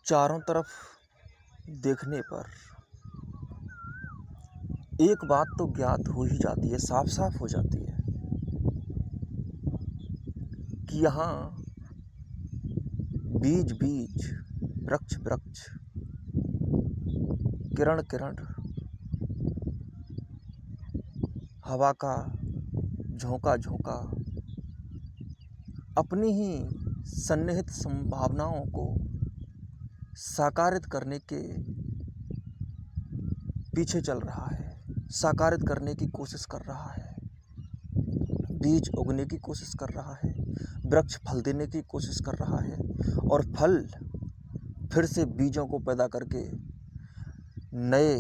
चारों तरफ देखने पर एक बात तो ज्ञात हो ही जाती है, साफ साफ हो जाती है कि यहाँ बीज बीज, वृक्ष वृक्ष, किरण किरण, हवा का झोंका झोंका अपनी ही सन्निहित संभावनाओं को साकारित करने के पीछे चल रहा है, साकारित करने की कोशिश कर रहा है। बीज उगने की कोशिश कर रहा है, वृक्ष फल देने की कोशिश कर रहा है और फल फिर से बीजों को पैदा करके नए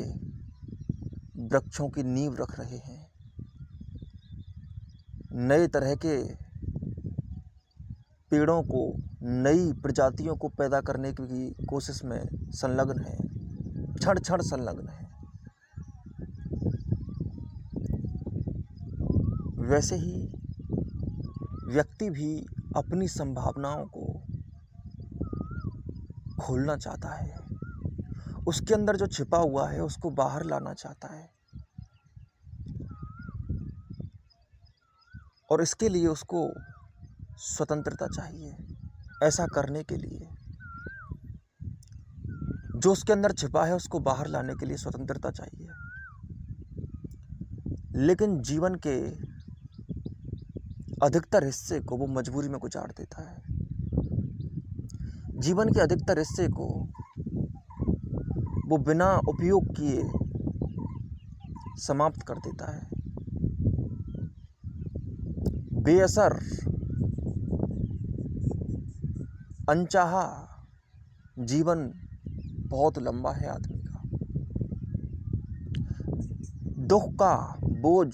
वृक्षों की नींव रख रहे हैं, नए तरह के पेड़ों को, नई प्रजातियों को पैदा करने की कोशिश में संलग्न है, क्षण क्षण संलग्न है। वैसे ही व्यक्ति भी अपनी संभावनाओं को खोलना चाहता है, उसके अंदर जो छिपा हुआ है उसको बाहर लाना चाहता है और इसके लिए उसको स्वतंत्रता चाहिए। ऐसा करने के लिए जो उसके अंदर छिपा है उसको बाहर लाने के लिए स्वतंत्रता चाहिए। लेकिन जीवन के अधिकतर हिस्से को वो मजबूरी में गुजार देता है। जीवन के अधिकतर हिस्से को वो बिना उपयोग किए समाप्त कर देता है। बेअसर, अनचाहा जीवन बहुत लंबा है आदमी का। दुख का बोझ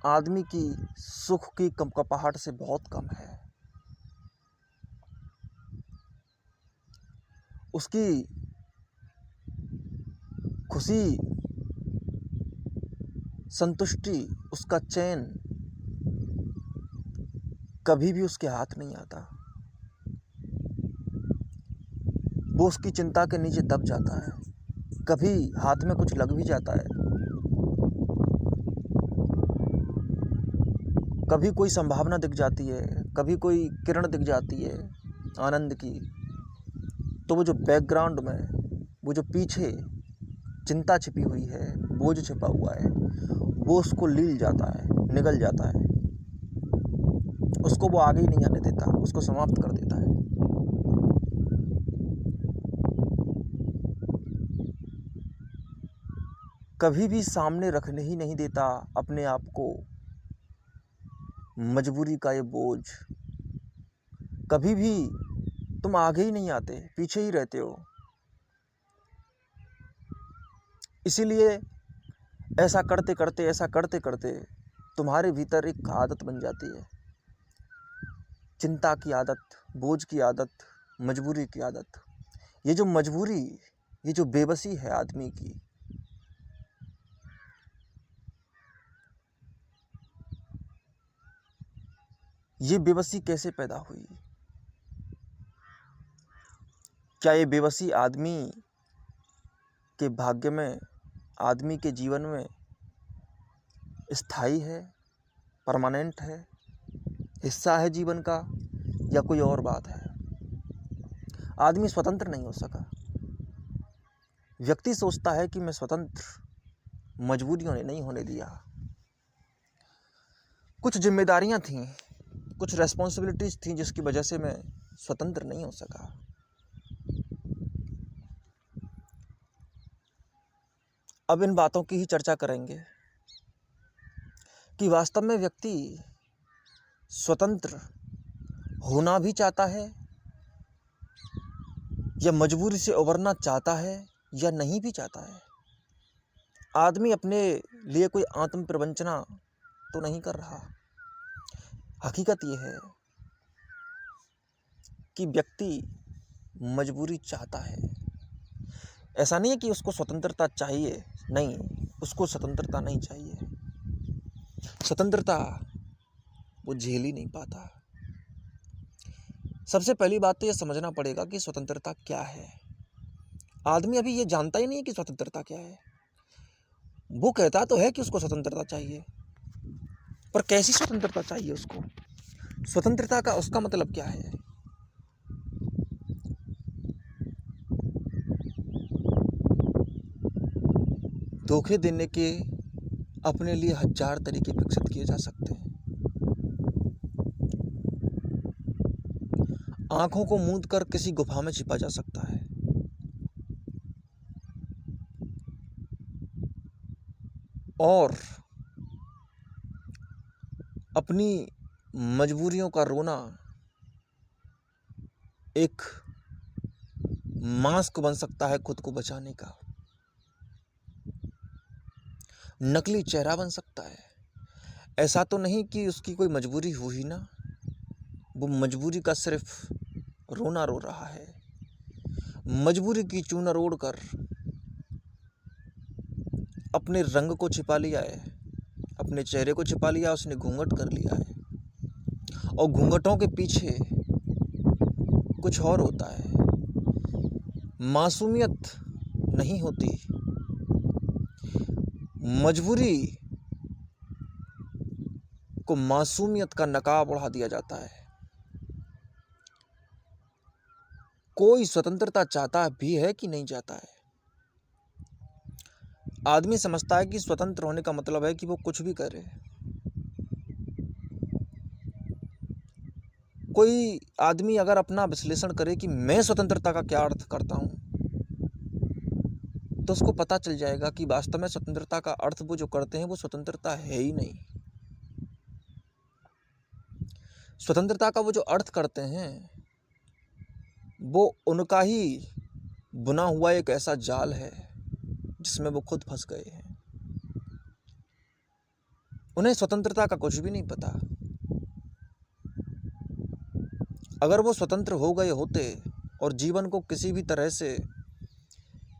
आदमी की सुख की कपकपाहट से बहुत कम है। उसकी खुशी, संतुष्टि, उसका चैन कभी भी उसके हाथ नहीं आता। वो उसकी चिंता के नीचे दब जाता है। कभी हाथ में कुछ लग भी जाता है, कभी कोई संभावना दिख जाती है, कभी कोई किरण दिख जाती है आनंद की, तो वो जो बैकग्राउंड में, वो जो पीछे चिंता छिपी हुई है, बोझ छिपा हुआ है, वो उसको लील जाता है, निगल जाता है, उसको वो आगे ही नहीं आने देता, उसको समाप्त कर देता है। कभी भी सामने रखने ही नहीं देता अपने आप को मजबूरी का ये बोझ। कभी भी तुम आगे ही नहीं आते, पीछे ही रहते हो। इसीलिए ऐसा करते करते तुम्हारे भीतर एक आदत बन जाती है, चिंता की आदत, बोझ की आदत, मजबूरी की आदत। ये जो मजबूरी, ये जो बेबसी है आदमी की, ये बेबसी कैसे पैदा हुई? क्या ये बेबसी आदमी के भाग्य में, आदमी के जीवन में स्थायी है, परमानेंट है, हिस्सा है जीवन का, या कोई और बात है? आदमी स्वतंत्र नहीं हो सका। व्यक्ति सोचता है कि मैं स्वतंत्र, मजबूरियों ने नहीं होने दिया। कुछ जिम्मेदारियां थीं, कुछ रेस्पॉन्सिबिलिटीज थीं जिसकी वजह से मैं स्वतंत्र नहीं हो सका। अब इन बातों की ही चर्चा करेंगे कि वास्तव में व्यक्ति स्वतंत्र होना भी चाहता है या मजबूरी से उबरना चाहता है या नहीं भी चाहता है। आदमी अपने लिए कोई आत्म प्रवंचना तो नहीं कर रहा। हकीकत यह है कि व्यक्ति मजबूरी चाहता है। ऐसा नहीं है कि उसको स्वतंत्रता चाहिए, नहीं, उसको स्वतंत्रता नहीं चाहिए। स्वतंत्रता वो झेल ही नहीं पाता। सबसे पहली बात तो ये समझना पड़ेगा कि स्वतंत्रता क्या है। आदमी अभी ये जानता ही नहीं है कि स्वतंत्रता क्या है। वो कहता तो है कि उसको स्वतंत्रता चाहिए, पर कैसी स्वतंत्रता चाहिए उसको? स्वतंत्रता का उसका मतलब क्या है? धोखे देने के अपने लिए हजार तरीके विकसित किए जा सकते हैं। आंखों को मूंद कर किसी गुफा में छिपा जा सकता है। और अपनी मजबूरियों का रोना एक मास्क बन सकता है खुद को बचाने का, नकली चेहरा बन सकता है। ऐसा तो नहीं कि उसकी कोई मजबूरी हुई ना, वो मजबूरी का सिर्फ रोना रो रहा है। मजबूरी की चूना ओढ़कर अपने रंग को छिपा लिया है, अपने चेहरे को छिपा लिया, उसने घूंघट कर लिया है। और घूंघटों के पीछे कुछ और होता है। मासूमियत नहीं होती, मजबूरी को मासूमियत का नकाब ओढ़ा दिया जाता है। कोई स्वतंत्रता चाहता भी है कि नहीं चाहता है? आदमी समझता है कि स्वतंत्र होने का मतलब है कि वो कुछ भी करे। कोई आदमी अगर अपना विश्लेषण करे कि मैं स्वतंत्रता का क्या अर्थ करता हूं, तो उसको पता चल जाएगा कि वास्तव में स्वतंत्रता का अर्थ वो जो करते हैं वो स्वतंत्रता है ही नहीं। स्वतंत्रता का वो जो अर्थ करते हैं वो उनका ही बुना हुआ एक ऐसा जाल है जिसमें वो खुद फंस गए हैं। उन्हें स्वतंत्रता का कुछ भी नहीं पता। अगर वो स्वतंत्र हो गए होते और जीवन को किसी भी तरह से,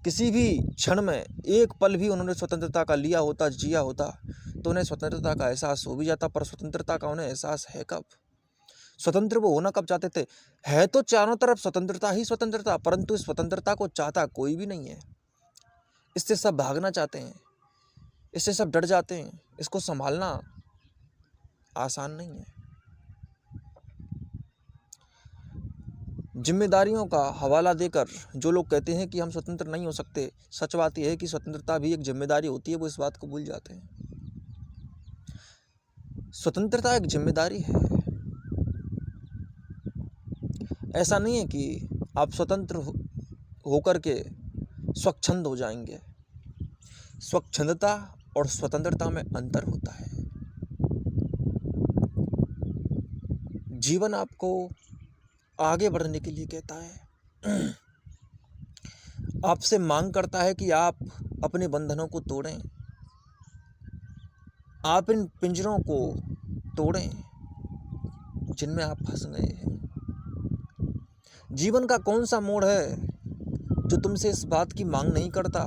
किसी भी क्षण में एक पल भी उन्होंने स्वतंत्रता का लिया होता, जिया होता, तो उन्हें स्वतंत्रता का एहसास हो भी जाता। पर स्वतंत्रता का उन्हें एहसास है कब? स्वतंत्र वो होना कब चाहते थे? है तो चारों तरफ स्वतंत्रता ही स्वतंत्रता, परंतु इस स्वतंत्रता को चाहता कोई भी नहीं है। इससे सब भागना चाहते हैं, इससे सब डर जाते हैं। इसको संभालना आसान नहीं है। जिम्मेदारियों का हवाला देकर जो लोग कहते हैं कि हम स्वतंत्र नहीं हो सकते, सच बात यह है कि स्वतंत्रता भी एक जिम्मेदारी होती है, वो इस बात को भूल जाते हैं। स्वतंत्रता एक जिम्मेदारी है। ऐसा नहीं है कि आप स्वतंत्र होकर के स्वच्छंद हो जाएंगे। स्वच्छंदता और स्वतंत्रता में अंतर होता है। जीवन आपको आगे बढ़ने के लिए कहता है, आपसे मांग करता है कि आप अपने बंधनों को तोड़ें, आप इन पिंजरों को तोड़ें जिनमें आप फंस गए हैं। जीवन का कौन सा मोड़ है जो तुमसे इस बात की मांग नहीं करता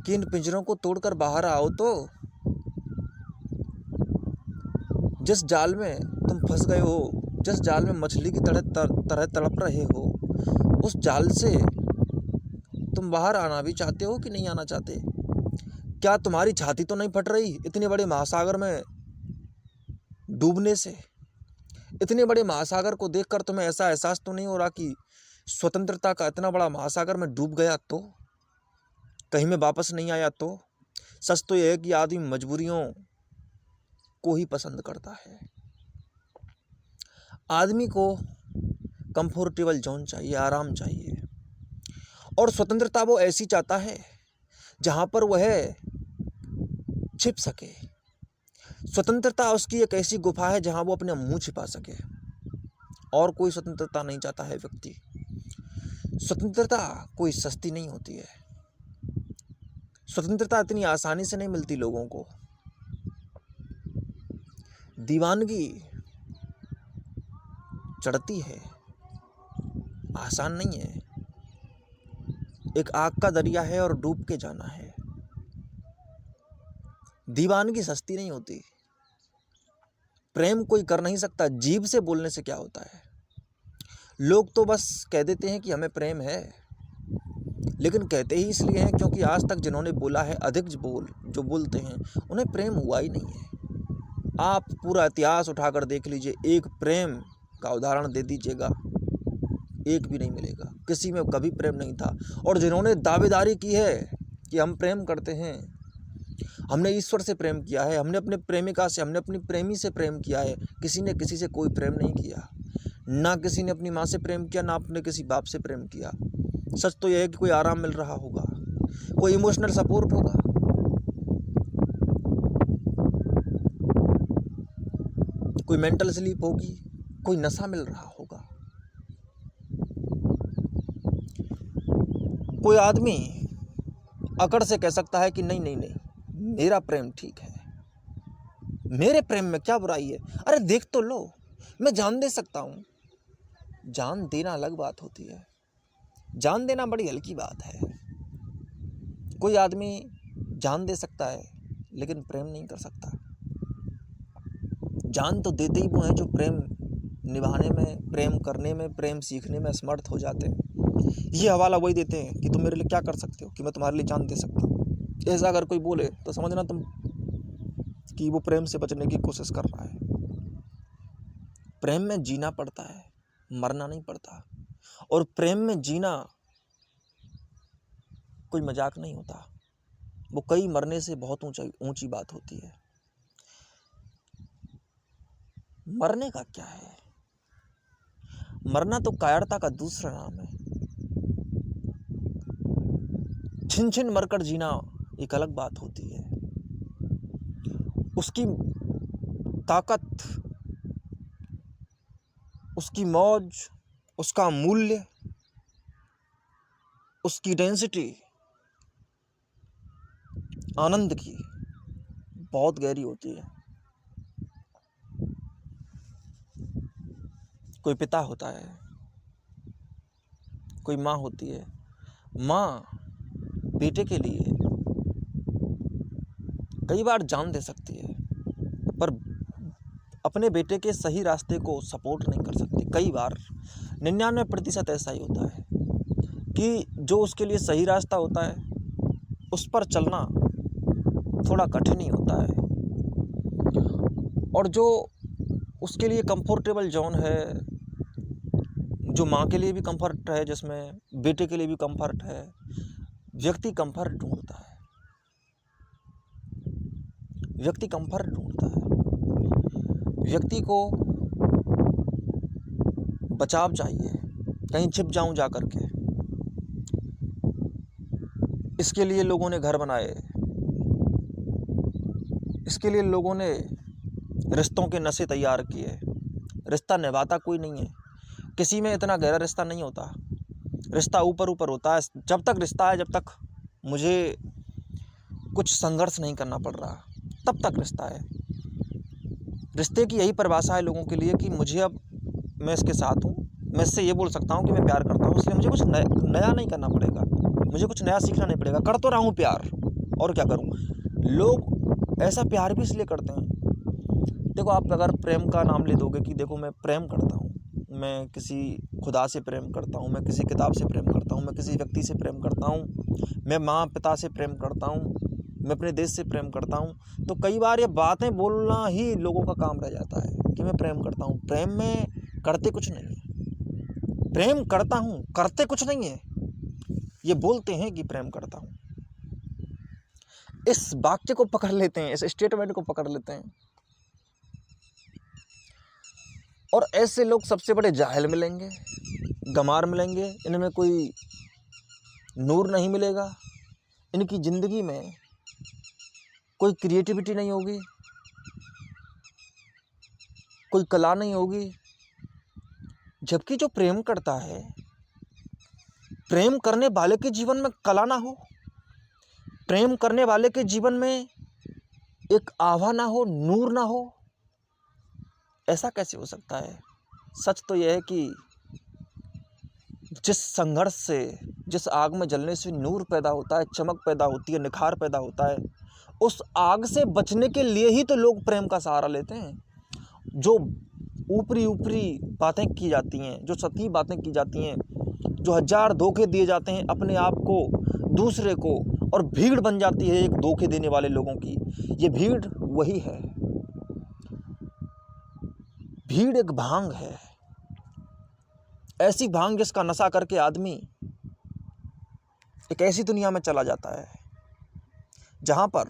कि इन पिंजरों को तोड़कर बाहर आओ? तो जिस जाल में तुम फंस गए हो, जिस जाल में मछली की तरह तड़प रहे हो, उस जाल से तुम बाहर आना भी चाहते हो कि नहीं आना चाहते? क्या तुम्हारी छाती तो नहीं फट रही इतने बड़े महासागर में डूबने से? इतने बड़े महासागर को देखकर तुम्हें ऐसा एहसास तो नहीं हो रहा कि स्वतंत्रता का इतना बड़ा महासागर में डूब गया तो कहीं में वापस नहीं आया? तो सच तो यह है कि आदमी मजबूरियों को ही पसंद करता है। आदमी को कंफर्टेबल जोन चाहिए, आराम चाहिए। और स्वतंत्रता वो ऐसी चाहता है जहां पर वह छिप सके। स्वतंत्रता उसकी एक ऐसी गुफा है जहां वो अपने मुंह छिपा सके। और कोई स्वतंत्रता नहीं चाहता है व्यक्ति। स्वतंत्रता कोई सस्ती नहीं होती है। स्वतंत्रता इतनी आसानी से नहीं मिलती लोगों को। दीवानगी चढ़ती है, आसान नहीं है। एक आग का दरिया है और डूब के जाना है। दीवानगी सस्ती नहीं होती। प्रेम कोई कर नहीं सकता। जीभ से बोलने से क्या होता है? लोग तो बस कह देते हैं कि हमें प्रेम है, लेकिन कहते ही इसलिए हैं क्योंकि आज तक जिन्होंने बोला है, अधिक जो बोलते हैं, उन्हें प्रेम हुआ ही नहीं है। आप पूरा इतिहास उठाकर देख लीजिए, एक प्रेम का उदाहरण दे दीजिएगा, एक भी नहीं मिलेगा। किसी में कभी प्रेम नहीं था। और जिन्होंने दावेदारी की है कि हम प्रेम करते हैं, हमने ईश्वर से प्रेम किया है, हमने अपने प्रेमिका से, हमने अपनी प्रेमी से प्रेम किया है, किसी ने किसी से कोई प्रेम नहीं किया। ना किसी ने अपनी माँ से प्रेम किया, ना अपने किसी बाप से प्रेम किया। सच तो यह है कि कोई आराम मिल रहा होगा, कोई इमोशनल सपोर्ट होगा, कोई मेंटल स्लीप होगी, कोई नशा मिल रहा होगा। कोई आदमी अकड़ से कह सकता है कि नहीं नहीं नहीं, मेरा प्रेम ठीक है, मेरे प्रेम में क्या बुराई है। अरे देख तो लो, मैं जान दे सकता हूँ। जान देना अलग बात होती है, जान देना बड़ी हल्की बात है। कोई आदमी जान दे सकता है लेकिन प्रेम नहीं कर सकता। जान तो देते ही वो हैं जो प्रेम निभाने में, प्रेम करने में, प्रेम सीखने में असमर्थ हो जाते हैं। ये हवाला वही देते हैं कि तुम मेरे लिए क्या कर सकते हो कि मैं तुम्हारे लिए जान दे सकता हूँ। ऐसा अगर कोई बोले तो समझना तुम कि वो प्रेम से बचने की कोशिश कर रहा है। प्रेम में जीना पड़ता है, मरना नहीं पड़ता। और प्रेम में जीना कोई मजाक नहीं होता, वो कई मरने से बहुत ऊंची बात होती है। मरने का क्या है, मरना तो कायरता का दूसरा नाम है। छिन छिन मरकर जीना एक अलग बात होती है। उसकी ताकत, उसकी मौज, उसका मूल्य, उसकी डेंसिटी आनंद की बहुत गहरी होती है। कोई पिता होता है, कोई माँ होती है। माँ बेटे के लिए कई बार जान दे सकती है, पर अपने बेटे के सही रास्ते को सपोर्ट नहीं कर सकती। कई बार 99% ऐसा ही होता है कि जो उसके लिए सही रास्ता होता है उस पर चलना थोड़ा कठिन ही होता है, और जो उसके लिए कंफर्टेबल जोन है, जो माँ के लिए भी कंफर्ट है, जिसमें बेटे के लिए भी कंफर्ट है, व्यक्ति कंफर्ट ढूंढता है, व्यक्ति कंफर्ट ढूंढता है। व्यक्ति को बचाव चाहिए, कहीं छिप जाऊं जा करके। इसके लिए लोगों ने घर बनाए, इसके लिए लोगों ने रिश्तों के नशे तैयार किए। रिश्ता निभाता कोई नहीं है, किसी में इतना गहरा रिश्ता नहीं होता। रिश्ता ऊपर ऊपर होता है। जब तक रिश्ता है, जब तक मुझे कुछ संघर्ष नहीं करना पड़ रहा, तब तक रिश्ता है। रिश्ते की यही परिभाषा है लोगों के लिए कि मुझे अब, मैं इसके साथ हूँ, मैं इससे ये बोल सकता हूँ कि मैं प्यार करता हूँ, इसलिए मुझे कुछ नया नहीं करना पड़ेगा, मुझे कुछ नया सीखना नहीं पड़ेगा। कर तो रहा हूँ प्यार, और क्या करूँ। लोग ऐसा प्यार भी इसलिए करते हैं। देखो, आप अगर प्रेम का नाम ले दोगे कि देखो मैं प्रेम करता हूँ, मैं किसी खुदा से प्रेम करता हूँ, मैं किसी किताब से प्रेम करता हूँ, मैं किसी व्यक्ति से प्रेम करता हूँ, मैं माँ पिता से प्रेम करता हूँ, मैं अपने देश से प्रेम करता हूँ, तो कई बार ये बातें बोलना ही लोगों का काम रह जाता है कि मैं प्रेम करता हूँ। प्रेम में करते कुछ नहीं है। प्रेम करता हूँ, करते कुछ नहीं है। ये बोलते हैं कि प्रेम करता हूँ। इस वाक्य को पकड़ लेते हैं, इस स्टेटमेंट को पकड़ लेते हैं, और ऐसे लोग सबसे बड़े जाहिल मिलेंगे, गंवार मिलेंगे। इनमें कोई नूर नहीं मिलेगा, इनकी ज़िंदगी में कोई क्रिएटिविटी नहीं होगी, कोई कला नहीं होगी। जबकि जो प्रेम करता है, प्रेम करने वाले के जीवन में कला ना हो, प्रेम करने वाले के जीवन में एक आभा ना हो, नूर ना हो, ऐसा कैसे हो सकता है। सच तो यह है कि जिस संघर्ष से, जिस आग में जलने से नूर पैदा होता है, चमक पैदा होती है, निखार पैदा होता है, उस आग से बचने के लिए ही तो लोग प्रेम का सहारा लेते हैं। जो ऊपरी ऊपरी बातें की जाती हैं, जो सतही बातें की जाती हैं, जो हजार धोखे दिए जाते हैं अपने आप को, दूसरे को, और भीड़ बन जाती है एक धोखे देने वाले लोगों की। ये भीड़ वही है, भीड़ एक भांग है, ऐसी भांग जिसका नशा करके आदमी एक ऐसी दुनिया में चला जाता है जहां पर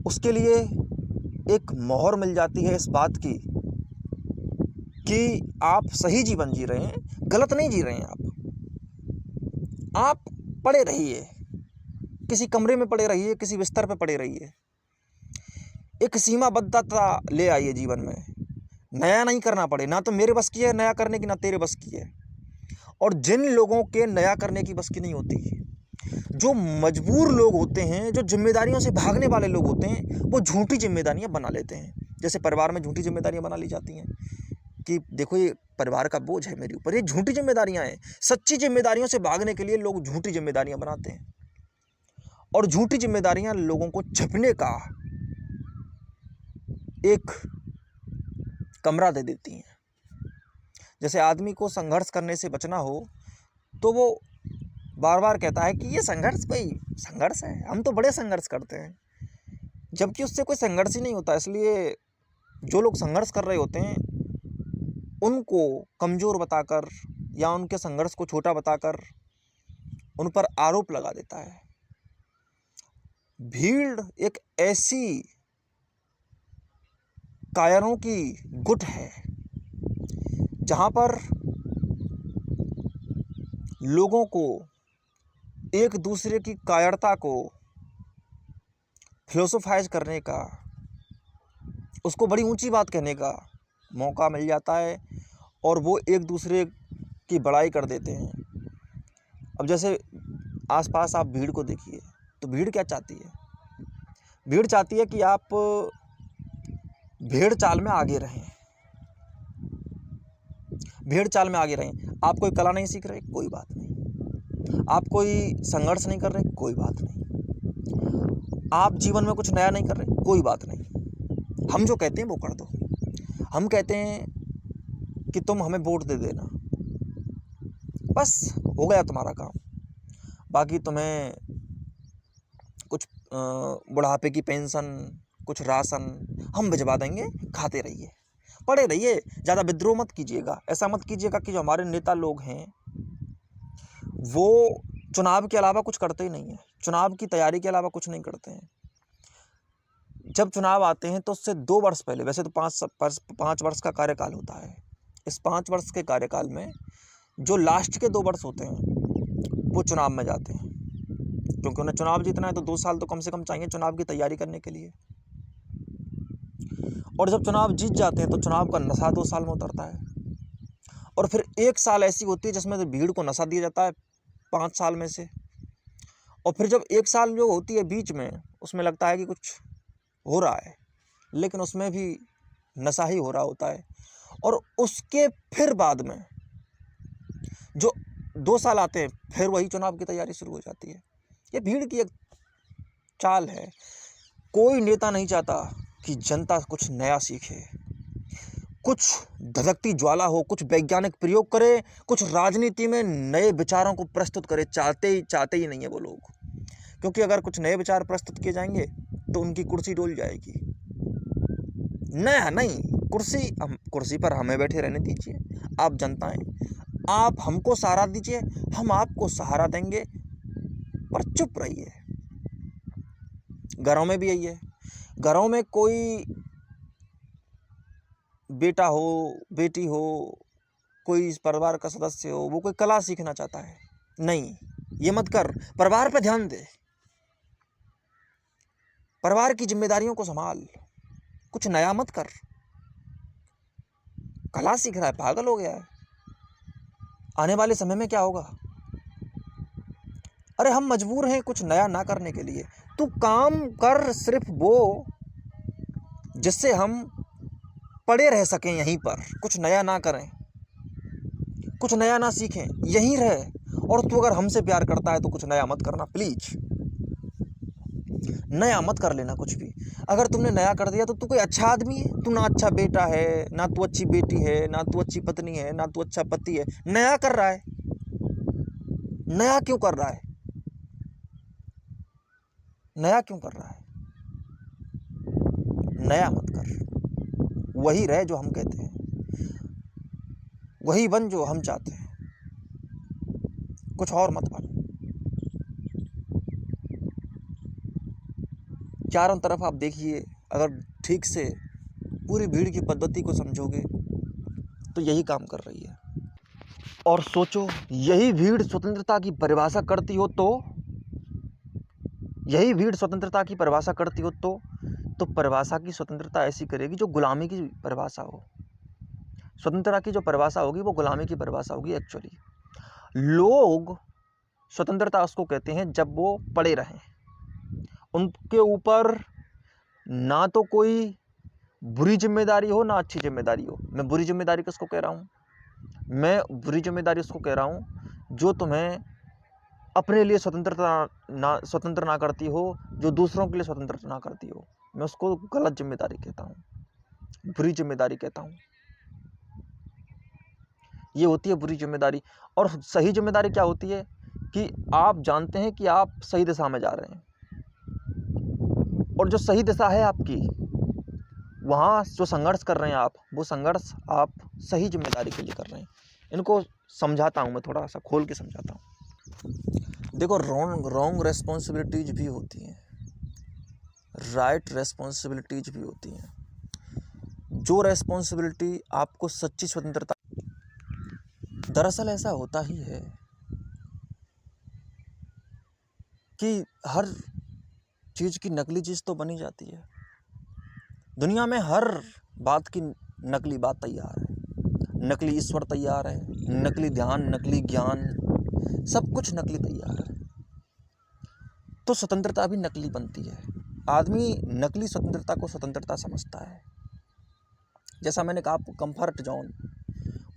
उसके लिए एक मोहर मिल जाती है इस बात की कि आप सही जीवन जी रहे हैं, गलत नहीं जी रहे हैं। आप पड़े रहिए, किसी कमरे में पड़े रहिए, किसी बिस्तर पे पड़े रहिए, एक सीमाबद्धता ले आइए जीवन में। नया नहीं करना पड़े, ना तो मेरे बस की है नया करने की, ना तेरे बस की है। और जिन लोगों के नया करने की बस की नहीं होती, जो मजबूर लोग होते हैं, जो जिम्मेदारियों से भागने वाले लोग होते हैं, वो झूठी जिम्मेदारियां बना लेते हैं। जैसे परिवार में झूठी जिम्मेदारियां बना ली जाती हैं कि देखो ये परिवार का बोझ है मेरे ऊपर, ये झूठी जिम्मेदारियां हैं। सच्ची जिम्मेदारियों से भागने के लिए लोग झूठी जिम्मेदारियां बनाते हैं, और झूठी जिम्मेदारियां लोगों को छिपने का एक कमरा दे देती हैं। जैसे आदमी को संघर्ष करने से बचना हो तो वो बार बार कहता है कि ये संघर्ष कोई संघर्ष है, हम तो बड़े संघर्ष करते हैं, जबकि उससे कोई संघर्ष ही नहीं होता। इसलिए जो लोग संघर्ष कर रहे होते हैं उनको कमज़ोर बताकर या उनके संघर्ष को छोटा बताकर उन पर आरोप लगा देता है। भीड़ एक ऐसी कायरों की गुट है जहाँ पर लोगों को एक दूसरे की कायरता को फिलोसोफाइज करने का, उसको बड़ी ऊंची बात कहने का मौका मिल जाता है, और वो एक दूसरे की बड़ाई कर देते हैं। अब जैसे आसपास आप भीड़ को देखिए, तो भीड़ क्या चाहती है? भीड़ चाहती है कि आप भेड़ चाल में आगे रहें, भेड़ चाल में आगे रहें। आप कोई कला नहीं सीख रहे, कोई बात नहीं। आप कोई संघर्ष नहीं कर रहे, कोई बात नहीं। आप जीवन में कुछ नया नहीं कर रहे, कोई बात नहीं। हम जो कहते हैं वो कर दो। हम कहते हैं कि तुम हमें वोट दे देना, बस हो गया तुम्हारा काम। बाकी तुम्हें कुछ बुढ़ापे की पेंशन, कुछ राशन हम भिजवा देंगे, खाते रहिए, पड़े रहिए, ज़्यादा विद्रोह मत कीजिएगा। ऐसा मत कीजिएगा कि जो हमारे नेता लोग हैं वो चुनाव के अलावा कुछ करते ही नहीं है, चुनाव की तैयारी के अलावा कुछ नहीं करते हैं। जब चुनाव आते हैं तो उससे 2 वर्ष पहले, वैसे तो 5 वर्ष का कार्यकाल होता है, इस 5 वर्ष के कार्यकाल में जो लास्ट के 2 वर्ष होते हैं वो चुनाव में जाते हैं, क्योंकि उन्हें चुनाव जीतना है तो 2 साल तो कम से कम चाहिए चुनाव की तैयारी करने के लिए। और जब चुनाव जीत जाते हैं तो चुनाव का नशा 2 साल में उतरता है, और फिर 1 साल ऐसी होती है जिसमें भीड़ को नशा दिया जाता है 5 साल में से। और फिर जब 1 साल जो होती है बीच में, उसमें लगता है कि कुछ हो रहा है, लेकिन उसमें भी नशा ही हो रहा होता है। और उसके फिर बाद में जो 2 साल आते हैं, फिर वही चुनाव की तैयारी शुरू हो जाती है। ये भीड़ की एक चाल है। कोई नेता नहीं चाहता कि जनता कुछ नया सीखे, कुछ धधकती ज्वाला हो, कुछ वैज्ञानिक प्रयोग करे, कुछ राजनीति में नए विचारों को प्रस्तुत करे। चाहते ही नहीं है वो लोग, क्योंकि अगर कुछ नए विचार प्रस्तुत किए जाएंगे तो उनकी कुर्सी डोल जाएगी। नया नहीं, कुर्सी पर हमें बैठे रहने दीजिए। आप जनता हैं, आप हमको सहारा दीजिए, हम आपको सहारा देंगे, पर चुप रहिए। घरों में भी यही है। घरों में कोई बेटा हो, बेटी हो, कोई इस परिवार का सदस्य हो, वो कोई कला सीखना चाहता है, नहीं, ये मत कर, परिवार पे ध्यान दे, परिवार की जिम्मेदारियों को संभाल, कुछ नया मत कर। कला सीख रहा है, पागल हो गया है, आने वाले समय में क्या होगा? अरे हम मजबूर हैं कुछ नया ना करने के लिए। तू काम कर सिर्फ वो जिससे हम पड़े रह सकें यहीं पर, कुछ नया ना करें, कुछ नया ना सीखें, यहीं रहे। और तू अगर हमसे प्यार करता है तो कुछ नया मत करना प्लीज। नया मत कर लेना कुछ भी। अगर तुमने नया कर दिया तो तू कोई अच्छा आदमी है? तू ना अच्छा बेटा है, ना तू अच्छी बेटी है, ना तू अच्छी पत्नी है, ना तू अच्छा पति है। नया कर रहा है, नया क्यों कर रहा है? नया क्यों कर रहा है? नया मत कर, वही रहे जो हम कहते हैं, वही बन जो हम चाहते हैं, कुछ और मत बन। चारों तरफ आप देखिए, अगर ठीक से पूरी भीड़ की पद्धति को समझोगे तो यही काम कर रही है। और सोचो, यही भीड़ स्वतंत्रता की परिभाषा करती हो तो, यही भीड़ स्वतंत्रता की परिभाषा करती हो तो परिभाषा की स्वतंत्रता ऐसी करेगी जो गुलामी की परिभाषा हो। स्वतंत्रता की जो परिभाषा होगी वो गुलामी की परिभाषा होगी। एक्चुअली लोग स्वतंत्रता उसको कहते हैं जब वो पड़े रहें, उनके ऊपर ना तो कोई बुरी जिम्मेदारी हो ना अच्छी जिम्मेदारी हो। मैं बुरी जिम्मेदारी किसको कह रहा हूँ? मैं बुरी जिम्मेदारी उसको कह रहा हूँ जो तुम्हें अपने लिए स्वतंत्र ना करती हो, जो दूसरों के लिए स्वतंत्र ना करती हो। मैं उसको गलत जिम्मेदारी कहता हूँ, बुरी जिम्मेदारी कहता हूँ। ये होती है बुरी जिम्मेदारी। और सही जिम्मेदारी क्या होती है कि आप जानते हैं कि आप सही दिशा में जा रहे हैं, और जो सही दिशा है आपकी, वहाँ जो संघर्ष कर रहे हैं आप, वो संघर्ष आप सही जिम्मेदारी के लिए कर रहे हैं। इनको समझाता हूँ मैं, थोड़ा सा खोल के समझाता हूँ। देखो, रॉन्ग रेस्पॉन्सिबिलिटीज भी होती हैं, राइट रेस्पॉन्सिबिलिटीज भी होती हैं। जो रेस्पॉन्सिबिलिटी आपको सच्ची स्वतंत्रता, दरअसल ऐसा होता ही है कि हर चीज़ की नकली चीज़ तो बनी जाती है। दुनिया में हर बात की नकली बात तैयार है, नकली ईश्वर तैयार है, नकली ध्यान, नकली ज्ञान, सब कुछ नकली तैयार है। तो स्वतंत्रता भी नकली बनती है। आदमी नकली स्वतंत्रता को स्वतंत्रता समझता है। जैसा मैंने कहा आपको, कंफर्ट जोन,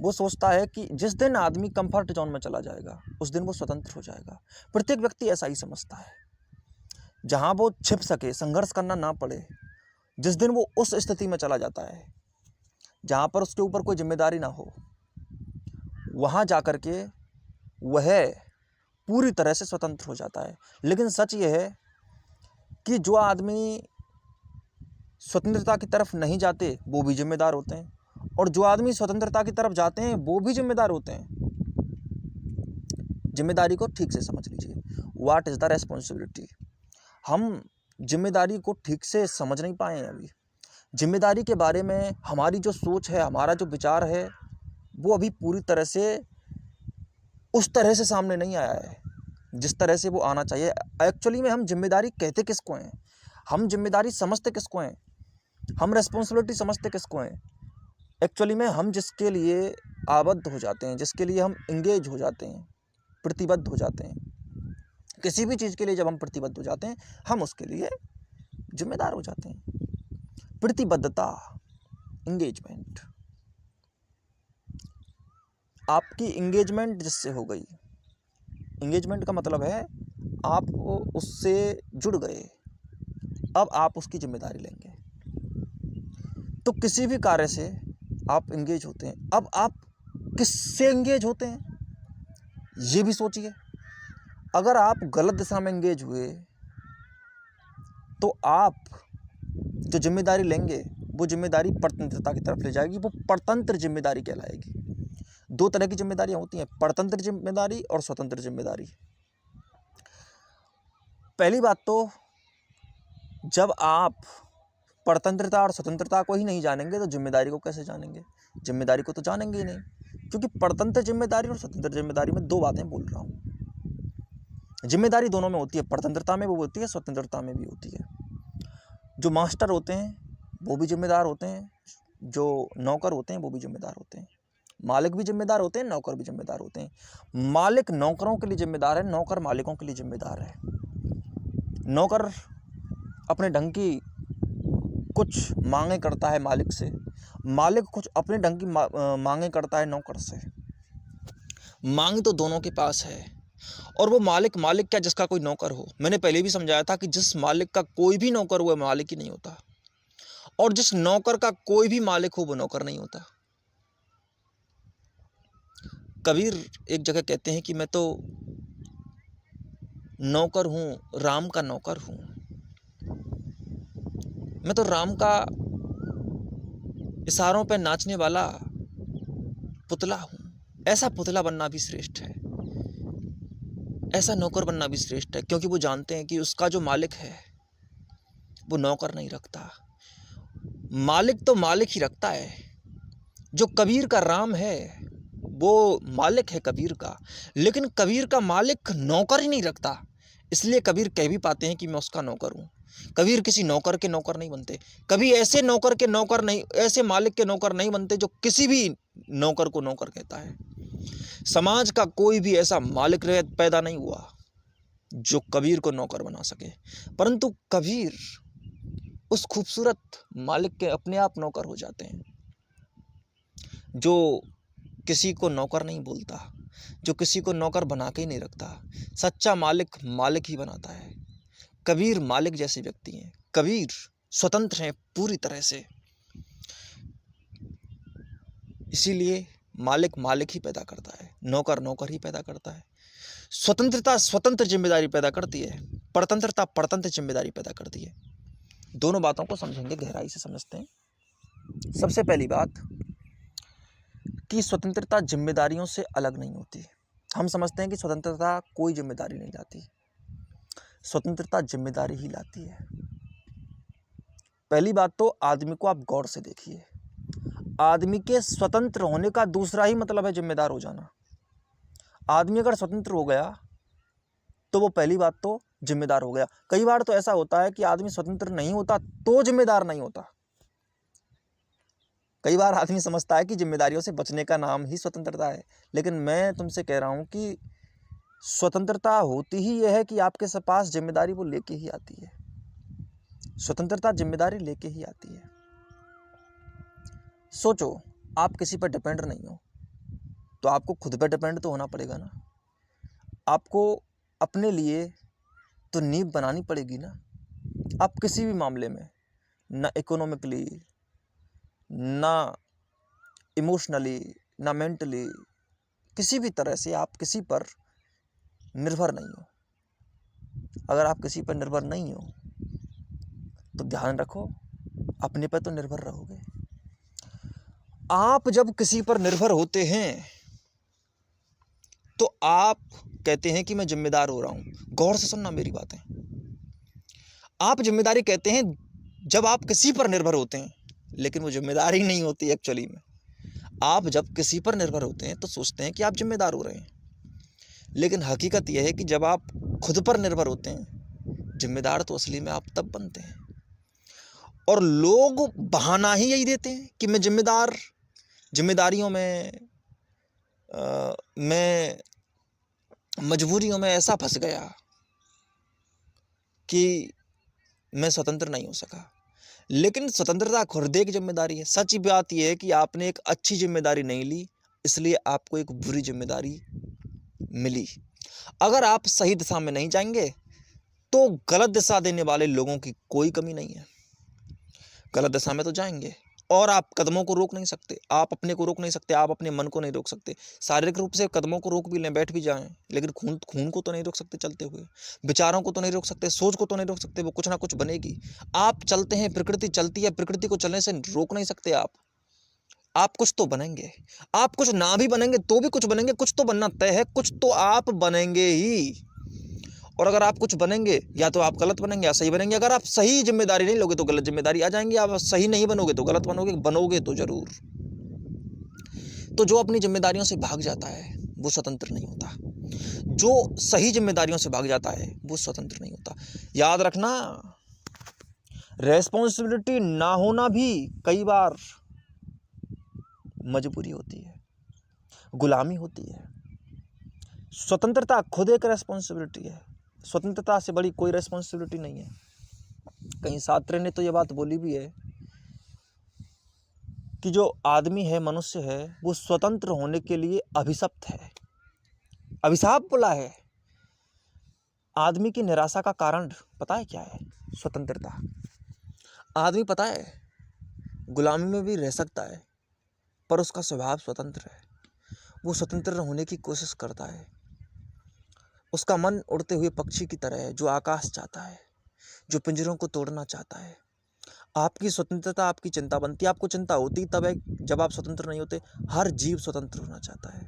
वो सोचता है कि जिस दिन आदमी कंफर्ट जोन में चला जाएगा उस दिन वो स्वतंत्र हो जाएगा। प्रत्येक व्यक्ति ऐसा ही समझता है। जहाँ वो छिप सके, संघर्ष करना ना पड़े, जिस दिन वो उस स्थिति में चला जाता है जहाँ पर उसके ऊपर कोई जिम्मेदारी ना हो, वहाँ जा कर के वह पूरी तरह से स्वतंत्र हो जाता है। लेकिन सच ये है कि जो आदमी स्वतंत्रता की तरफ नहीं जाते वो भी जिम्मेदार होते हैं, और जो आदमी स्वतंत्रता की तरफ जाते हैं वो भी जिम्मेदार होते हैं। जिम्मेदारी को ठीक से समझ लीजिए, व्हाट इज़ द रेस्पॉन्सिबिलिटी। हम जिम्मेदारी को ठीक से समझ नहीं पाए हैं अभी। जिम्मेदारी के बारे में हमारी जो सोच है, हमारा जो विचार है, वो अभी पूरी तरह से उस तरह से सामने नहीं आया है जिस तरह से वो आना चाहिए। एक्चुअली में हम जिम्मेदारी कहते किसको हैं, हम जिम्मेदारी समझते किसको हैं, हम रेस्पॉन्सिबिलिटी समझते किसको हैं? एक्चुअली में हम जिसके लिए आबद्ध हो जाते हैं, जिसके लिए हम इंगेज हो जाते हैं, प्रतिबद्ध हो जाते हैं, किसी भी चीज़ के लिए जब हम प्रतिबद्ध हो जाते हैं हम उसके लिए जिम्मेदार हो जाते हैं। प्रतिबद्धता, इंगेजमेंट, आपकी इंगेजमेंट जिससे हो गई, इंगेजमेंट का मतलब है आप उससे जुड़ गए, अब आप उसकी जिम्मेदारी लेंगे। तो किसी भी कार्य से आप इंगेज होते हैं। अब आप किससे इंगेज होते हैं ये भी सोचिए। अगर आप गलत दिशा में इंगेज हुए तो आप जो जिम्मेदारी लेंगे वो जिम्मेदारी परतंत्रता की तरफ ले जाएगी, वो परतंत्र जिम्मेदारी कहलाएगी। दो तरह की जिम्मेदारियां होती हैं, परतंत्र जिम्मेदारी और स्वतंत्र जिम्मेदारी। पहली बात तो, जब आप परतंत्रता और स्वतंत्रता को ही नहीं जानेंगे तो जिम्मेदारी को कैसे जानेंगे? जिम्मेदारी को तो जानेंगे ही नहीं, क्योंकि परतंत्र जिम्मेदारी और स्वतंत्र जिम्मेदारी में दो बातें बोल रहा हूँ। जिम्मेदारी दोनों में होती है, परतंत्रता में भी होती है, स्वतंत्रता में भी होती है। जो मास्टर होते हैं वो भी जिम्मेदार होते हैं, जो नौकर होते हैं वो भी जिम्मेदार होते हैं, मालिक भी जिम्मेदार होते हैं, नौकर भी जिम्मेदार होते हैं। मालिक नौकरों के लिए जिम्मेदार है, नौकर मालिकों के लिए जिम्मेदार है। नौकर अपने ढंग की कुछ मांगे करता है मालिक से, मालिक कुछ अपने ढंग की मांगे करता है नौकर से। मांग तो दोनों के पास है, और वो मालिक मालिक क्या, जिसका कोई नौकर हो। मैंने पहले भी समझाया था कि जिस मालिक का कोई भी नौकर हो वह मालिक ही नहीं होता, और जिस नौकर का कोई भी मालिक हो वो नौकर नहीं होता। कबीर एक जगह कहते हैं कि मैं तो नौकर हूँ, राम का नौकर हूँ। मैं तो राम का इशारों पे नाचने वाला पुतला हूँ। ऐसा पुतला बनना भी श्रेष्ठ है, ऐसा नौकर बनना भी श्रेष्ठ है, क्योंकि वो जानते हैं कि उसका जो मालिक है वो नौकर नहीं रखता, मालिक तो मालिक ही रखता है। जो कबीर का राम है वो मालिक है कबीर का, लेकिन कबीर का मालिक नौकर ही नहीं रखता। इसलिए कबीर कह भी पाते हैं कि मैं उसका नौकर हूँ। कबीर किसी नौकर के नौकर नहीं बनते, कभी ऐसे नौकर के नौकर नहीं, ऐसे मालिक के नौकर नहीं बनते जो किसी भी नौकर को नौकर कहता है। समाज का कोई भी ऐसा मालिक पैदा नहीं हुआ जो कबीर को नौकर बना सके, परंतु कबीर उस खूबसूरत मालिक के अपने आप नौकर हो जाते हैं, जो किसी को नौकर नहीं बोलता, जो किसी को नौकर बना के ही नहीं रखता। सच्चा मालिक मालिक ही बनाता है। कबीर मालिक जैसे व्यक्ति हैं, कबीर स्वतंत्र हैं पूरी तरह से। इसीलिए मालिक मालिक ही पैदा करता है, नौकर नौकर ही पैदा करता है। स्वतंत्रता स्वतंत्र जिम्मेदारी पैदा करती है, परतंत्रता परतंत्र जिम्मेदारी पैदा करती है। दोनों बातों को समझेंगे, गहराई से समझते हैं। सबसे पहली बात कि स्वतंत्रता जिम्मेदारियों से अलग नहीं होती। हम समझते हैं कि स्वतंत्रता कोई जिम्मेदारी नहीं लाती, स्वतंत्रता जिम्मेदारी ही लाती है। पहली बात तो आदमी को आप गौर से देखिए, आदमी के स्वतंत्र होने का दूसरा ही मतलब है जिम्मेदार हो जाना। आदमी अगर स्वतंत्र हो गया तो वो पहली बात तो जिम्मेदार हो गया। कई बार तो ऐसा होता है कि आदमी स्वतंत्र नहीं होता तो जिम्मेदार नहीं होता। कई बार आदमी समझता है कि जिम्मेदारियों से बचने का नाम ही स्वतंत्रता है, लेकिन मैं तुमसे कह रहा हूं कि स्वतंत्रता होती ही यह है कि आपके पास जिम्मेदारी वो लेके ही आती है। स्वतंत्रता जिम्मेदारी लेके ही आती है। सोचो, आप किसी पर डिपेंड नहीं हो तो आपको खुद पर डिपेंड तो होना पड़ेगा ना। आपको अपने लिए तो नींव बनानी पड़ेगी ना। आप किसी भी मामले में, ना इकोनॉमिकली, ना इमोशनली, ना मेंटली, किसी भी तरह से आप किसी पर निर्भर नहीं हो। अगर आप किसी पर निर्भर नहीं हो तो ध्यान रखो, अपने पर तो निर्भर रहोगे। आप जब किसी पर निर्भर होते हैं तो आप कहते हैं कि मैं जिम्मेदार हो रहा हूं। गौर से सुनना मेरी बातें। आप जिम्मेदारी कहते हैं जब आप किसी पर निर्भर होते हैं, लेकिन वो जिम्मेदारी नहीं होती एक्चुअली में। आप जब किसी पर निर्भर होते हैं तो सोचते हैं कि आप जिम्मेदार हो रहे हैं, लेकिन हकीकत यह है कि जब आप खुद पर निर्भर होते हैं, जिम्मेदार तो असली में आप तब बनते हैं। और लोग बहाना ही यही देते हैं कि मैं जिम्मेदारियों में मैं मजबूरियों में ऐसा फंस गया कि मैं स्वतंत्र नहीं हो सका। लेकिन स्वतंत्रता खुद एक जिम्मेदारी है। सच बात यह है कि आपने एक अच्छी जिम्मेदारी नहीं ली, इसलिए आपको एक बुरी जिम्मेदारी मिली। अगर आप सही दिशा में नहीं जाएंगे तो गलत दिशा देने वाले लोगों की कोई कमी नहीं है। गलत दिशा में तो जाएंगे और आप कदमों को रोक नहीं सकते, आप अपने को रोक नहीं सकते, आप अपने मन को नहीं रोक सकते। शारीरिक रूप से कदमों को रोक भी लें, बैठ भी जाएं, लेकिन खून को तो नहीं रोक सकते चलते हुए। विचारों को तो नहीं रोक सकते, सोच को तो नहीं रोक सकते, वो कुछ ना कुछ बनेगी। आप चलते हैं, प्रकृति चलती है, प्रकृति को चलने से रोक नहीं सकते आप कुछ तो बनेंगे। आप कुछ ना भी बनेंगे तो भी कुछ बनेंगे, कुछ तो बनना तय है, कुछ तो आप बनेंगे ही। और अगर आप कुछ बनेंगे, या तो आप गलत बनेंगे या सही बनेंगे। अगर आप सही जिम्मेदारी नहीं लोगे तो गलत जिम्मेदारी आ जाएंगी, आप सही नहीं बनोगे तो गलत बनोगे तो जरूर। तो जो अपनी जिम्मेदारियों से भाग जाता है वो स्वतंत्र नहीं होता, जो सही जिम्मेदारियों से भाग जाता है वो स्वतंत्र नहीं होता। याद रखना, रेस्पॉन्सिबिलिटी ना होना भी कई बार मजबूरी होती है, गुलामी होती है। स्वतंत्रता खुद एक रेस्पॉन्सिबिलिटी है, स्वतंत्रता से बड़ी कोई रेस्पॉन्सिबिलिटी नहीं है। कहीं शास्त्र ने तो ये बात बोली भी है कि जो आदमी है, मनुष्य है, वो स्वतंत्र होने के लिए अभिशप्त है। अभिशाप बोला है आदमी की निराशा का कारण पता है क्या है? स्वतंत्रता। आदमी पता है गुलामी में भी रह सकता है, पर उसका स्वभाव स्वतंत्र है। वो स्वतंत्र होने की कोशिश करता है। उसका मन उड़ते हुए पक्षी की तरह है, जो आकाश चाहता है, जो पिंजरों को तोड़ना चाहता है। आपकी स्वतंत्रता आपकी चिंता बनती है। आपको चिंता होती तब है जब आप स्वतंत्र नहीं होते। हर जीव स्वतंत्र होना चाहता है।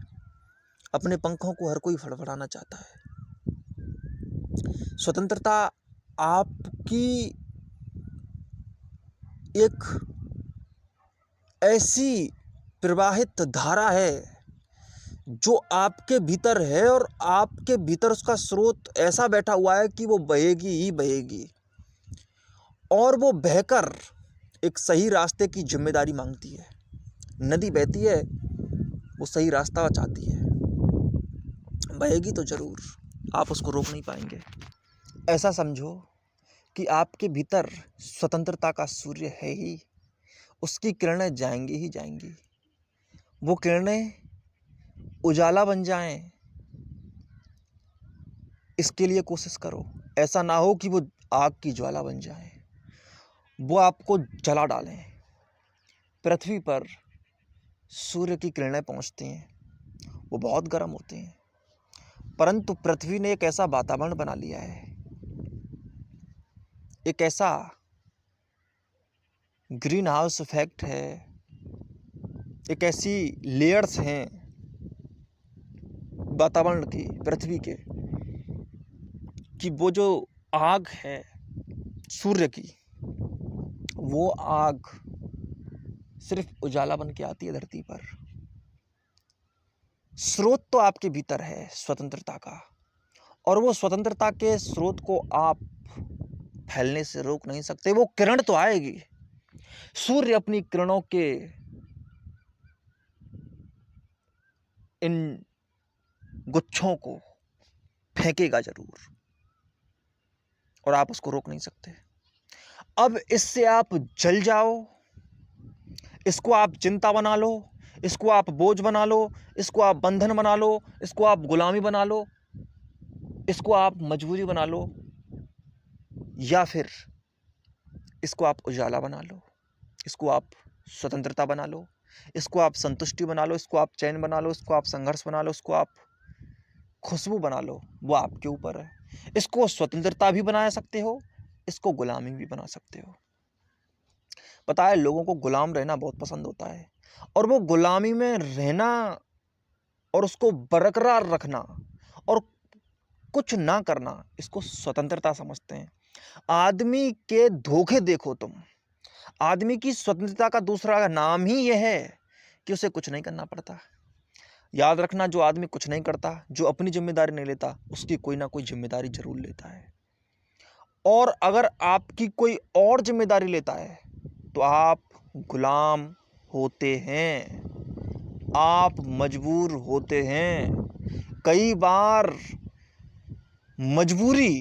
अपने पंखों को हर कोई फड़फड़ाना चाहता है। स्वतंत्रता आपकी एक ऐसी प्रवाहित धारा है जो आपके भीतर है, और आपके भीतर उसका स्रोत ऐसा बैठा हुआ है कि वो बहेगी ही बहेगी, और वो बहकर एक सही रास्ते की जिम्मेदारी मांगती है। नदी बहती है, वो सही रास्ता चाहती है, बहेगी तो जरूर, आप उसको रोक नहीं पाएंगे। ऐसा समझो कि आपके भीतर स्वतंत्रता का सूर्य है ही, उसकी किरणें जाएंगी ही जाएंगी। वो किरणें उजाला बन जाएं, इसके लिए कोशिश करो। ऐसा ना हो कि वो आग की ज्वाला बन जाएं, वो आपको जला डालें। पृथ्वी पर सूर्य की किरणें पहुंचती हैं, वो बहुत गर्म होती हैं, परंतु पृथ्वी ने एक ऐसा वातावरण बना लिया है, एक ऐसा ग्रीन हाउस इफेक्ट है, एक ऐसी लेयर्स हैं वातावरण की, पृथ्वी के, कि वो जो आग है सूर्य की, वो आग सिर्फ उजाला बन के आती है धरती पर। स्रोत तो आपके भीतर है स्वतंत्रता का, और वो स्वतंत्रता के स्रोत को आप फैलने से रोक नहीं सकते। वो किरण तो आएगी, सूर्य अपनी किरणों के इन गुच्छों को फेंकेगा जरूर, और आप उसको रोक नहीं सकते। अब इससे आप जल जाओ, इसको आप चिंता बना लो, इसको आप बोझ बना लो, इसको आप बंधन बना लो, इसको आप गुलामी बना लो, इसको आप मजबूरी बना लो, या फिर इसको आप उजाला बना लो, इसको आप स्वतंत्रता बना लो, इसको आप संतुष्टि बना लो, इसको आप चैन बना लो, इसको आप संघर्ष बना लो, इसको आप खुशबू बना लो। वो आपके ऊपर है। इसको स्वतंत्रता भी बना सकते हो, इसको गुलामी भी बना सकते हो। पता है लोगों को गुलाम रहना बहुत पसंद होता है, और वो गुलामी में रहना और उसको बरकरार रखना और कुछ ना करना, इसको स्वतंत्रता समझते हैं। आदमी के धोखे देखो तुम। आदमी की स्वतंत्रता का दूसरा नाम ही यह है कि उसे कुछ नहीं करना पड़ता। याद रखना, जो आदमी कुछ नहीं करता, जो अपनी जिम्मेदारी नहीं लेता, उसकी कोई ना कोई जिम्मेदारी जरूर लेता है। और अगर आपकी कोई और जिम्मेदारी लेता है तो आप गुलाम होते हैं, आप मजबूर होते हैं। कई बार मजबूरी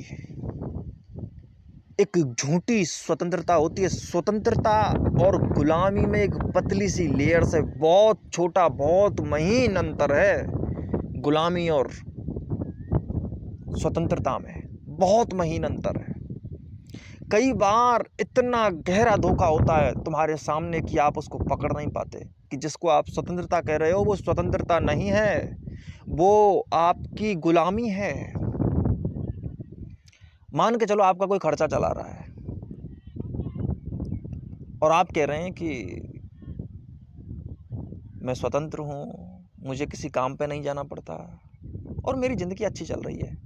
एक झूठी स्वतंत्रता होती है। स्वतंत्रता और गुलामी में एक पतली सी लेयर से बहुत छोटा, बहुत महीन अंतर है। गुलामी और स्वतंत्रता में बहुत महीन अंतर है। कई बार इतना गहरा धोखा होता है तुम्हारे सामने कि आप उसको पकड़ नहीं पाते, कि जिसको आप स्वतंत्रता कह रहे हो वो स्वतंत्रता नहीं है, वो आपकी गुलामी है। मान के चलो आपका कोई खर्चा चला रहा है और आप कह रहे हैं कि मैं स्वतंत्र हूँ, मुझे किसी काम पे नहीं जाना पड़ता और मेरी ज़िंदगी अच्छी चल रही है।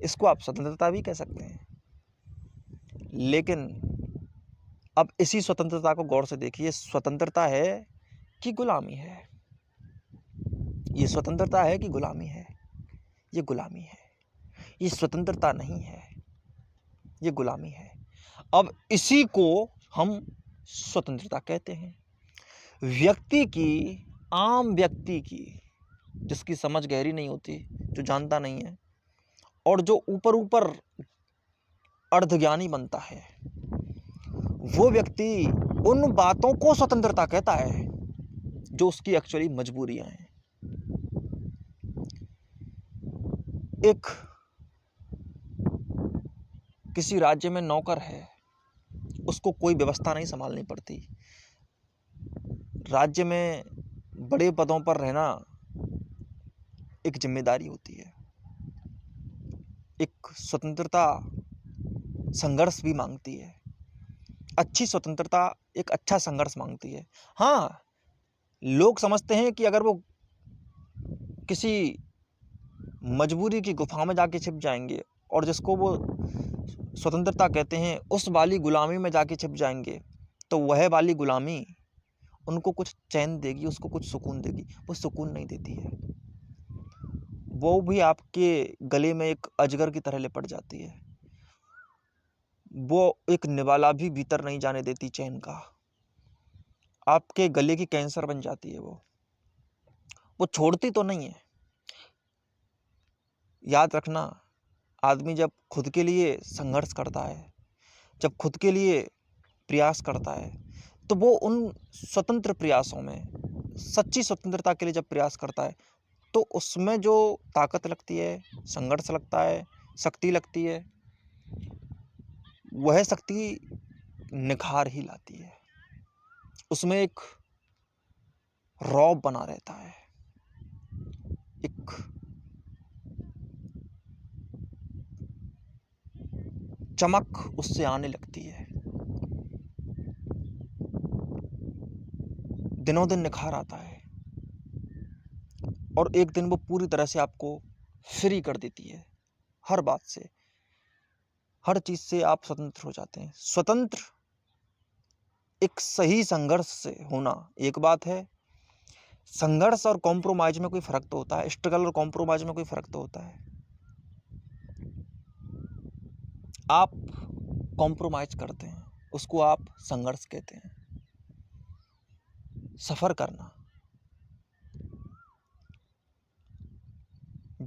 इसको आप स्वतंत्रता भी कह सकते हैं। लेकिन अब इसी स्वतंत्रता को गौर से देखिए, स्वतंत्रता है कि गुलामी है? ये स्वतंत्रता है कि गुलामी है? ये गुलामी है। ये स्वतंत्रता नहीं है, ये गुलामी है। अब इसी को हम स्वतंत्रता कहते हैं। व्यक्ति की, आम व्यक्ति की, जिसकी समझ गहरी नहीं होती, जो जानता नहीं है और जो ऊपर ऊपर अर्धज्ञानी बनता है, वो व्यक्ति उन बातों को स्वतंत्रता कहता है जो उसकी एक्चुअली मजबूरियां हैं। एक किसी राज्य में नौकर है, उसको कोई व्यवस्था नहीं संभालनी पड़ती। राज्य में बड़े पदों पर रहना एक जिम्मेदारी होती है, एक स्वतंत्रता संघर्ष भी मांगती है। अच्छी स्वतंत्रता एक अच्छा संघर्ष मांगती है। हाँ, लोग समझते हैं कि अगर वो किसी मजबूरी की गुफा में जाके छिप जाएंगे और जिसको वो स्वतंत्रता कहते हैं उस वाली गुलामी में जाके छिप जाएंगे, तो वह वाली गुलामी उनको कुछ चैन देगी, उसको कुछ सुकून देगी। वो सुकून नहीं देती है, वो भी आपके गले में एक अजगर की तरह लिपट जाती है। वो एक निवाला भी भीतर नहीं जाने देती चैन का, आपके गले की कैंसर बन जाती है। वो छोड़ती तो नहीं है। याद रखना, आदमी जब खुद के लिए संघर्ष करता है, जब खुद के लिए प्रयास करता है, तो वो उन स्वतंत्र प्रयासों में, सच्ची स्वतंत्रता के लिए जब प्रयास करता है, तो उसमें जो ताकत लगती है, संघर्ष लगता है, शक्ति लगती है, वह शक्ति निखार ही लाती है। उसमें एक रौब बना रहता है, एक चमक उससे आने लगती है। दिनों दिन निखार आता है और एक दिन वो पूरी तरह से आपको फ्री कर देती है। हर बात से, हर चीज से आप स्वतंत्र हो जाते हैं। स्वतंत्र एक सही संघर्ष से होना एक बात है। संघर्ष और कॉम्प्रोमाइज में कोई फर्क तो होता है, स्ट्रगल और कॉम्प्रोमाइज में कोई फर्क तो होता है। आप कॉम्प्रोमाइज करते हैं, उसको आप संघर्ष कहते हैं। सफर करना,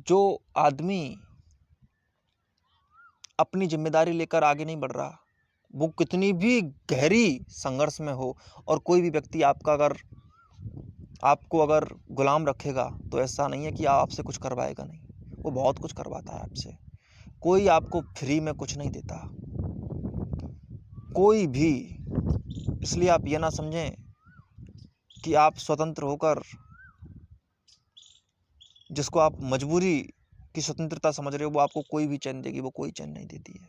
जो आदमी अपनी जिम्मेदारी लेकर आगे नहीं बढ़ रहा, वो कितनी भी गहरी संघर्ष में हो और कोई भी व्यक्ति आपको अगर गुलाम रखेगा, तो ऐसा नहीं है कि आपसे कुछ करवाएगा नहीं, वो बहुत कुछ करवाता है आपसे। कोई आपको फ्री में कुछ नहीं देता, कोई भी। इसलिए आप ये ना समझें कि आप स्वतंत्र होकर, जिसको आप मजबूरी की स्वतंत्रता समझ रहे हो, वो आपको कोई भी चैन देगी, वो कोई चैन नहीं देती है।